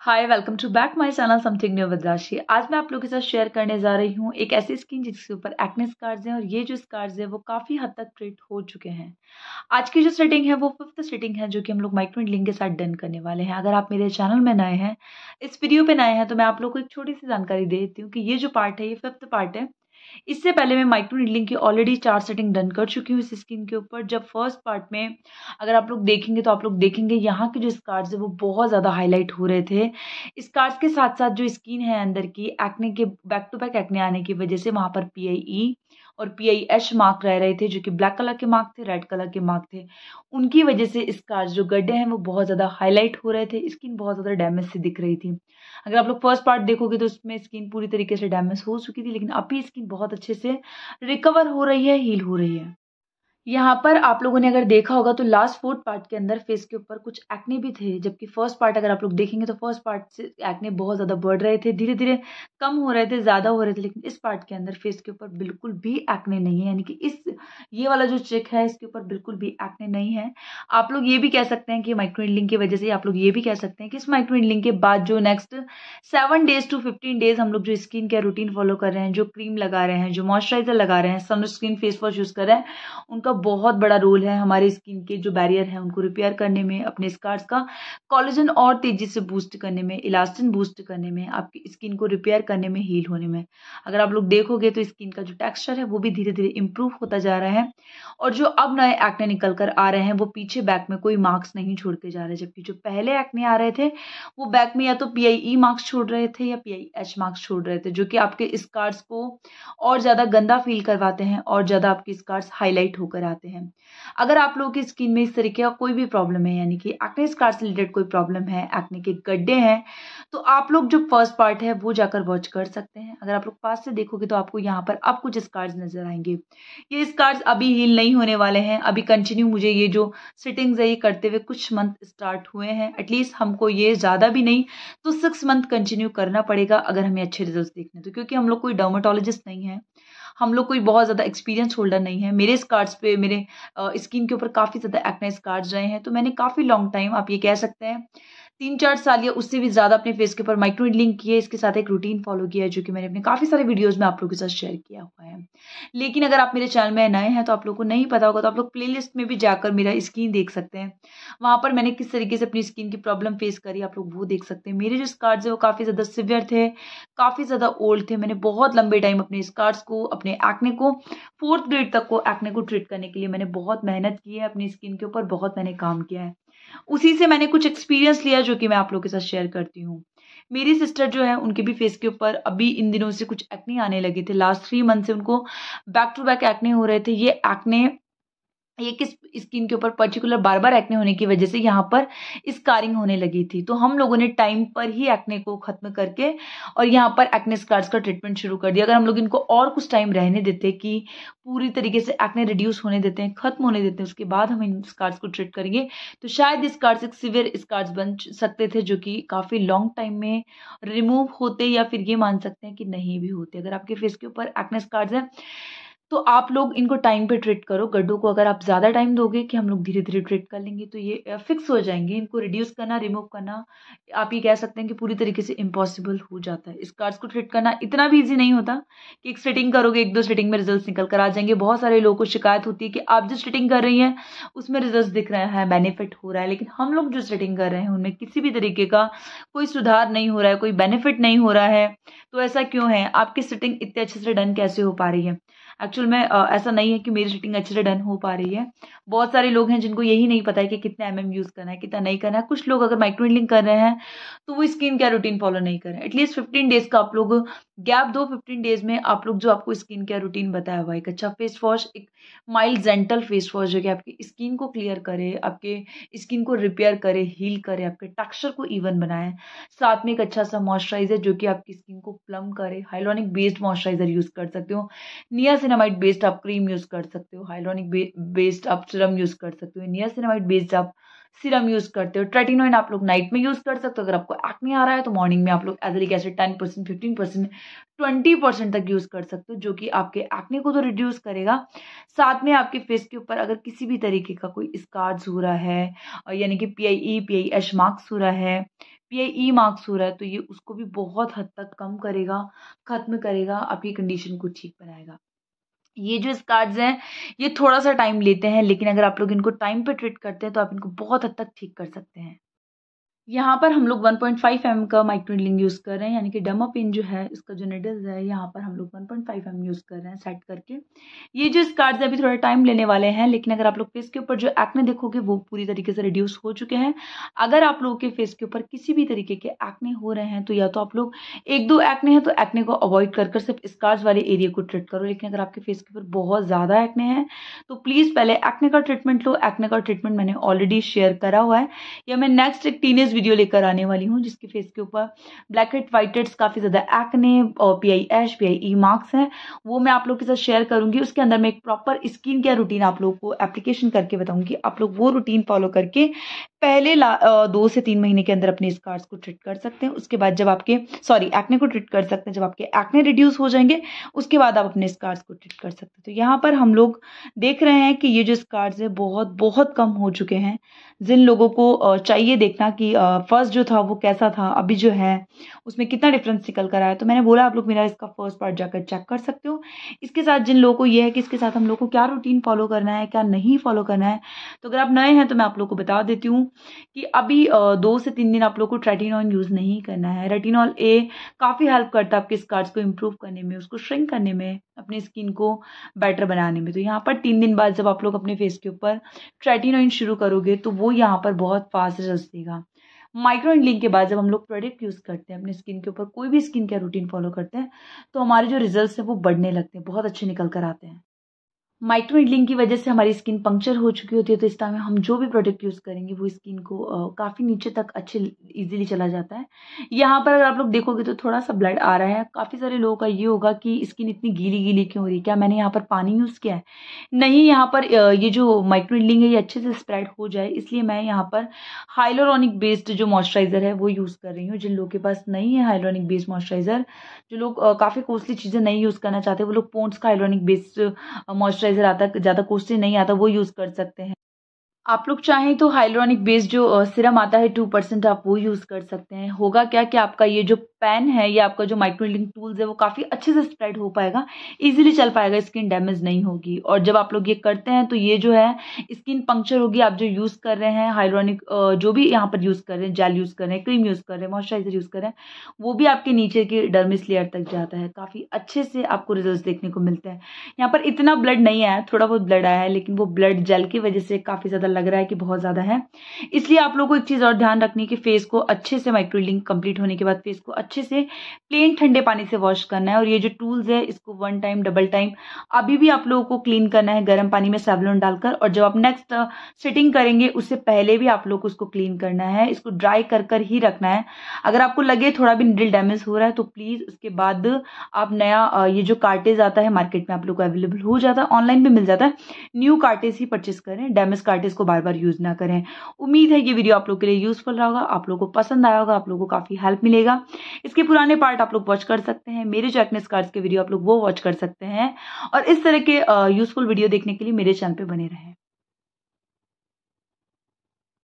Hi welcome to back my channel something new with Rashi. आज मैं आप लोगों के साथ शेयर करने जा रही हूँ एक ऐसी स्किन जिसके ऊपर एक्ने स्कार्स हैं और ये जो स्कार्स है वो काफ़ी हद तक ट्रीट हो चुके हैं। आज की जो सेटिंग है वो फिफ्थ सेटिंग है जो कि हम लोग माइक्रो नीडलिंग के साथ डन करने वाले हैं। अगर आप मेरे चैनल में नए हैं, इस वीडियो पे नए हैं, तो मैं आप लोग को एक छोटी सी जानकारी दे देती हूँ कि ये जो पार्ट है ये फिफ्थ पार्ट है। इससे पहले मैं माइक्रो नीडलिंग की ऑलरेडी 4 सेटिंग डन कर चुकी हूँ इस स्किन के ऊपर। जब फर्स्ट पार्ट में अगर आप लोग देखेंगे तो आप लोग देखेंगे यहाँ के जो स्कार्स है वो बहुत ज़्यादा हाईलाइट हो रहे थे। स्कार्स के साथ-साथ जो स्किन है अंदर की एक्ने के बैक टू बैक एक्ने आने की वजह से वहाँ पर पीआईई और पीआईएच मार्क रह रहे थे, जो कि ब्लैक कलर के मार्क थे, रेड कलर के मार्क थे। उनकी वजह से स्कार्स जो गड्ढे हैं वो बहुत ज़्यादा हाईलाइट हो रहे थे, स्किन बहुत ज़्यादा डैमेज सी दिख रही थी। अगर आप लोग फर्स्ट पार्ट देखोगे तो उसमें स्किन पूरी तरीके से डैमेज हो चुकी थी, लेकिन अभी स्किन बहुत अच्छे से रिकवर हो रही है, हील हो रही है। यहाँ पर आप लोगों ने अगर देखा होगा तो लास्ट फोर्थ पार्ट के अंदर फेस के ऊपर कुछ एक्ने भी थे, जबकि फर्स्ट पार्ट अगर आप लोग देखेंगे तो फर्स्ट पार्ट से एक्ने बहुत ज़्यादा बढ़ रहे थे, धीरे-धीरे कम हो रहे थे, ज़्यादा हो रहे थे, लेकिन इस पार्ट के अंदर फेस के ऊपर बिल्कुल भी एक्ने नहीं है। यानी कि इस ये वाला जो चिक है इसके ऊपर बिल्कुल भी एक्ने नहीं है। आप लोग ये भी कह सकते हैं कि माइक्रो नीडलिंग की वजह से आप लोग ये भी कह सकते हैं कि इस माइक्रो नीडलिंग के बाद जो नेक्स्ट 7 डेज़ टू 15 डेज़ हम लोग जो स्किन केयर रूटीन फॉलो कर रहे हैं, जो क्रीम लगा रहे हैं, जो मॉइस्चराइज़र लगा रहे हैं, सनस्क्रीन, फेस वॉश यूज़ कर रहे हैं, उनका बहुत बड़ा रोल है हमारी स्किन के जो बैरियर है उनको रिपेयर करने में, अपने स्कार्स का कोलेजन और तेजी से बूस्ट करने में, इलास्टिन बूस्ट करने में, आपकी स्किन को रिपेयर करने में, हील होने में। अगर आप लोग देखोगे तो स्किन का जो टेक्सचर है वो भी धीरे धीरे इंप्रूव होता जा रहा है, और जो अब नए एक्ने निकल कर आ रहे हैं वो पीछे बैक में कोई मार्क्स नहीं छोड़ के जा रहे, जबकि जो पहले एक्ने आ रहे थे वो बैक में या तो पीआईई मार्क्स छोड़ रहे थे या पीआईएच मार्क्स छोड़ रहे थे, जो कि आपके स्कार्स को और ज़्यादा गंदा फील करवाते हैं और ज़्यादा आपके स्कार्स हाईलाइट होकर आते हैं। अगर आप लोगों की स्किन में इस तरीके का कोई भी प्रॉब्लम है, यानी कि एक्ने स्कार से रिलेटेड कोई प्रॉब्लम है, एक्ने के गड्ढे हैं, तो आप लोग जो फर्स्ट पार्ट है वो जाकर वॉच कर सकते हैं। अगर आप लोग पास से देखोगे तो आपको यहाँ पर अब कुछ स्कार्स नजर आएंगे। ये स्कार्स अभी हील नहीं होने वाले हैं, अभी कंटिन्यू मुझे ये जो सिटिंग्स है ये करते हुए कुछ मंथ स्टार्ट हुए हैं। एटलीस्ट हमको ये ज़्यादा भी नहीं तो 6 मंथ कंटिन्यू करना पड़ेगा अगर हमें अच्छे रिजल्ट देखने, तो क्योंकि हम लोग कोई डर्माटोलॉजिस्ट नहीं है, हम लोग कोई बहुत ज़्यादा एक्सपीरियंस होल्डर नहीं है। मेरे स्कार्स पे मेरे स्किन के ऊपर काफ़ी ज़्यादा एक्ने स्कार्स रहे हैं, तो मैंने काफ़ी लॉन्ग टाइम, आप ये कह सकते हैं 3-4 साल या उससे भी ज़्यादा अपने फेस के ऊपर माइक्रो नीडलिंग की है। इसके साथ एक रूटीन फॉलो किया है जो कि मैंने अपने काफ़ी सारे वीडियोज़ में आप लोगों के साथ शेयर किया हुआ है। लेकिन अगर आप मेरे चैनल में नए हैं तो आप लोगों को नहीं पता होगा, तो आप लोग प्लेलिस्ट में भी जाकर मेरा स्किन देख सकते हैं। वहाँ पर मैंने किस तरीके से अपनी स्किन की प्रॉब्लम फेस करी, आप लोग वो देख सकते हैं। मेरे जो स्कार्स है वो काफ़ी ज़्यादा सिवियर थे, काफ़ी ज़्यादा ओल्ड थे। मैंने बहुत लंबे टाइम अपने स्कार्स को, अपने एक्ने को, 4th ग्रेड तक को एक्ने को ट्रीट करने के लिए मैंने बहुत मेहनत की है, अपनी स्किन के ऊपर बहुत मैंने काम किया है। उसी से मैंने कुछ एक्सपीरियंस लिया जो कि मैं आप लोगों के साथ शेयर करती हूँ। मेरी सिस्टर जो है उनके भी फेस के ऊपर अभी इन दिनों से कुछ एक्ने आने लगे थे। लास्ट 3 मंथ से उनको बैक टू बैक एक्ने हो रहे थे। ये एक्ने, ये किस स्किन के ऊपर पर्टिकुलर बार-बार एक्ने होने की वजह से यहाँ पर स्कारिंग होने लगी थी। तो हम लोगों ने टाइम पर ही एक्ने को ख़त्म करके और यहाँ पर एक्ने स्कार्स का ट्रीटमेंट शुरू कर दिया। अगर हम लोग इनको और कुछ टाइम रहने देते कि पूरी तरीके से एक्ने रिड्यूस होने देते हैं, ख़त्म होने देते हैं, उसके बाद हम इन स्कार्स को ट्रीट करेंगे, तो शायद स्कार्स एक सीवियर स्कार्स बन सकते थे, जो कि काफ़ी लॉन्ग टाइम में रिमूव होते, या फिर ये मान सकते हैं कि नहीं भी होते। अगर आपके फेस के ऊपर एक्ने स्कार्स हैं तो आप लोग इनको टाइम पे ट्रीट करो। गड्ढों को अगर आप ज़्यादा टाइम दोगे कि हम लोग धीरे-धीरे ट्रीट कर लेंगे तो ये फिक्स हो जाएँगे। इनको रिड्यूस करना, रिमूव करना, आप ये कह सकते हैं कि पूरी तरीके से इम्पॉसिबल हो जाता है। स्कार्स को ट्रीट करना इतना भी ईज़ी नहीं होता कि एक सेटिंग करोगे, 1-2 सेटिंग में रिजल्ट्स निकल कर आ जाएँगे। बहुत सारे लोगों को शिकायत होती है कि आप जो सेटिंग कर रही हैं उसमें रिजल्ट्स दिख रहे हैं, बेनिफिट हो रहा है, लेकिन हम लोग जो सेटिंग कर रहे हैं उनमें किसी भी तरीके का कोई सुधार नहीं हो रहा है, कोई बेनिफिट नहीं हो रहा है। तो ऐसा क्यों है? आपकी सेटिंग इतने अच्छे से डन कैसे हो पा रही है? एक्चुअल में ऐसा नहीं है कि मेरी सेटिंग अच्छे से डन हो पा रही है। बहुत सारे लोग हैं जिनको यही नहीं पता है कि कितना एमएम यूज़ करना है, कितना नहीं करना है। कुछ लोग अगर माइक्रो नीडलिंग कर रहे हैं तो वो स्किन केयर रूटीन फॉलो नहीं कर रहे हैं। एटलीस्ट 15 डेज़ का आप लोग गैप दो। 15 डेज़ में आप लोग जो आपको स्किन केयर रूटीन बताया हुआ है, एक अच्छा फेस वॉश, एक माइल्ड जेंटल फेस वॉश जो कि आपकी स्किन को क्लियर करे, आपके स्किन को रिपेयर करे, हील करे, आपके टेक्सचर को इवन बनाए। साथ में एक अच्छा-सा मॉइस्चराइज़र जो कि आपकी स्किन को प्लम करे, हाइलुरोनिक बेस्ड मॉइस्चराइज़र यूज़ कर सकते हो। नियासिनामाइड बेस्ड आप क्रीम यूज़ कर सकते हो, हाइलुरोनिक बेस्ड आप सीरम यूज़ कर सकते हो, नियासिनामाइड बेस्ड आप सीरम यूज़ करते हो। ट्रेटिनोइन आप लोग नाइट में यूज़ कर सकते हो। अगर आपको एक्ने आ रहा है तो मॉर्निंग में आप लोग एज़ेलिक एसिड 10%, 15%, 20% तक यूज़ कर सकते हो, जो कि आपके एक्ने को तो रिड्यूस करेगा, साथ में आपके फेस के ऊपर अगर किसी भी तरीके का कोई स्कार्स हो रहा है, यानी कि पीआईई, पीआईएच मार्क्स हो रहा है, PIE मार्क्स हो रहा है तो ये उसको भी बहुत हद तक कम करेगा, खत्म करेगा, आपकी कंडीशन को ठीक बनाएगा। ये जो स्कार्स हैं ये थोड़ा-सा टाइम लेते हैं, लेकिन अगर आप लोग इनको टाइम पे ट्रीट करते हैं तो आप इनको बहुत हद तक ठीक कर सकते हैं। यहाँ पर हम लोग 1.5 एम का माइक्रोनेडलिंग यूज़ कर रहे हैं, यानी कि डर्मापेन जो है इसका जो निडल्स है यहाँ पर हम लोग 1.5 एम यूज़ कर रहे हैं सेट करके। ये जो स्कार्स है अभी थोड़ा टाइम लेने वाले हैं, लेकिन अगर आप लोग फेस के ऊपर जो एक्ने देखोगे वो पूरी तरीके से रिड्यूस हो चुके हैं। अगर आप लोगों के फेस के ऊपर किसी भी तरीके के एक्ने हो रहे हैं तो या तो आप लोग 1-2 एक्ने हैं तो एक्ने को अवॉइड कर सिर्फ स्कार्स वाले एरिया को ट्रीट करो। लेकिन अगर आपके फेस के ऊपर बहुत ज़्यादा एक्ने हैं तो प्लीज़ पहले एक्ने का ट्रीटमेंट लो। एक्ने का ट्रीटमेंट मैंने ऑलरेडी शेयर करा हुआ है, या मैं नेक्स्ट एक टीनेज वीडियो लेकर आने वाली हूँ जिसके फेस के ऊपर ब्लैक हेड व्हाइट हेड्स काफ़ी ज़्यादा एक्ने और PIE मार्क्स हैं, वो मैं आप लोग के साथ शेयर करूंगी। उसके अंदर मैं एक प्रॉपर स्किन केयर रूटीन आप लोग को एप्लीकेशन करके बताऊंगी। आप लोग वो रूटीन फॉलो करके पहले 2 से 3 महीने के अंदर अपने स्कार्स को ट्रीट कर सकते हैं। उसके बाद जब आपके एक्ने को ट्रीट कर सकते हैं, जब आपके एक्ने रिड्यूस हो जाएंगे उसके बाद आप अपने स्कार्स को ट्रीट कर सकते हैं। तो यहाँ पर हम लोग देख रहे हैं कि ये जो स्कार्स है बहुत बहुत कम हो चुके हैं। जिन लोगों को चाहिए देखना कि फर्स्ट जो था वो कैसा था, अभी जो है उसमें कितना डिफरेंस निकल कर आया, तो मैंने बोला आप लोग मेरा इसका फर्स्ट पार्ट जाकर चेक कर सकते हो। इसके साथ जिन लोगों को ये है कि इसके साथ हम लोग को क्या रूटीन फॉलो करना है, क्या नहीं फॉलो करना है, तो अगर आप नए हैं तो मैं आप लोग को बता देती हूँ कि अभी 2 से 3 दिन आप लोग को रेटिनॉल यूज़ नहीं करना है। रेटिनॉल ए काफ़ी हेल्प करता है आपके स्कार्स को इम्प्रूव करने में, उसको श्रिंक करने में, अपनी स्किन को बेटर बनाने में। तो यहाँ पर 3 दिन बाद जब आप लोग अपने फेस के ऊपर ट्रेटिनोइन शुरू करोगे तो वो यहाँ पर बहुत फास्ट रिजल्ट देगा। माइक्रोनेडलिंग के बाद जब हम लोग प्रोडक्ट यूज़ करते हैं अपने स्किन के ऊपर, कोई भी स्किन केयर रूटीन फॉलो करते हैं, तो हमारे जो रिजल्ट्स हैं वो बढ़ने लगते हैं, बहुत अच्छे निकल कर आते हैं। माइक्रोनेडलिंग की वजह से हमारी स्किन पंक्चर हो चुकी होती है, तो इस टाइम में हम जो भी प्रोडक्ट यूज़ करेंगे वो स्किन को काफ़ी नीचे तक अच्छे इजीली चला जाता है। यहाँ पर अगर आप लोग देखोगे तो थोड़ा सा ब्लड आ रहा है। काफ़ी सारे लोगों का ये होगा कि स्किन इतनी गीली गीली क्यों हो रही है, क्या मैंने यहाँ पर पानी यूज़ किया है? नहीं, यहाँ पर ये जो माइक्रोनेडलिंग है ये अच्छे से स्प्रेड हो जाए इसलिए मैं यहाँ पर हाइलोरॉनिक बेस्ड जो मॉइस्चराइज़र है वो यूज़ कर रही हूँ। जिन लोगों के पास नहीं है हाइलोरॉनिक बेस्ड मॉइस्चराइज़र, जो लोग काफ़ी कॉस्टली चीज़ें नहीं यूज़ करना चाहते, वो लोग पॉन्ड्स का हाइलोरॉनिक बेस्ड मॉइस्चराइज़र आता है, ज़्यादा कॉस्टली नहीं आता, वो यूज़ कर सकते हैं। आप लोग चाहें तो हाइलुरोनिक बेस्ड जो सीरम आता है 2% आप वो यूज़ कर सकते हैं। होगा क्या कि आपका ये जो पेन है या आपका जो माइक्रोनेडलिंग टूल्स है वो काफ़ी अच्छे से स्प्रेड हो पाएगा, ईज़िली चल पाएगा, स्किन डैमेज नहीं होगी। और जब आप लोग ये करते हैं तो ये जो है स्किन पंक्चर होगी। आप जो यूज़ कर रहे हैं हाइलुरोनिक जो भी यहाँ पर यूज़ कर रहे हैं, जेल यूज़ कर रहे हैं, क्रीम यूज़ कर रहे हैं, मॉइस्चराइज़र यूज़ कर रहे हैं, वो भी आपके नीचे की डर्मिस लेयर तक जाता है। काफ़ी अच्छे से आपको रिजल्ट्स देखने को मिलते हैं। यहाँ पर इतना ब्लड नहीं आया, थोड़ा बहुत ब्लड आया है, लेकिन वो ब्लड जेल की वजह से काफ़ी ज़्यादा लग रहा है कि बहुत ज़्यादा है। इसलिए आप लोगों को एक चीज़ और ध्यान रखनी है कि फेस को अच्छे से माइक्रोनेडलिंग कंप्लीट होने के बाद फेस को अच्छे से प्लेन ठंडे पानी से वॉश करना है। और ये जो टूल्स है इसको 1 टाइम डबल टाइम अभी भी आप लोगों को क्लीन करना है गर्म पानी में सेवलॉन डालकर। और जब आप नेक्स्ट सिटिंग करेंगे उससे पहले भी आप लोग को उसको क्लीन करना है, इसको ड्राई कर ही रखना है। अगर आपको लगे थोड़ा भी निडल डैमेज हो रहा है तो प्लीज़ उसके बाद आप नया ये जो कार्टेज आता है मार्केट में आप लोग को अवेलेबल हो जाता है, ऑनलाइन भी मिल जाता है, न्यू कार्टेज ही परचेस करें, डैमेज कार्टेज को बार बार यूज़ ना करें। उम्मीद है ये वीडियो आप लोग के लिए यूजफुल रहा होगा, आप लोगों को पसंद आया होगा, आप लोगों को काफ़ी हेल्प मिलेगा। इसके पुराने पार्ट आप लोग वॉच कर सकते हैं, मेरे जो एक्ने स्कार्स के वीडियो आप लोग वो वॉच कर सकते हैं। और इस तरह के यूजफुल वीडियो देखने के लिए मेरे चैनल पे बने रहें।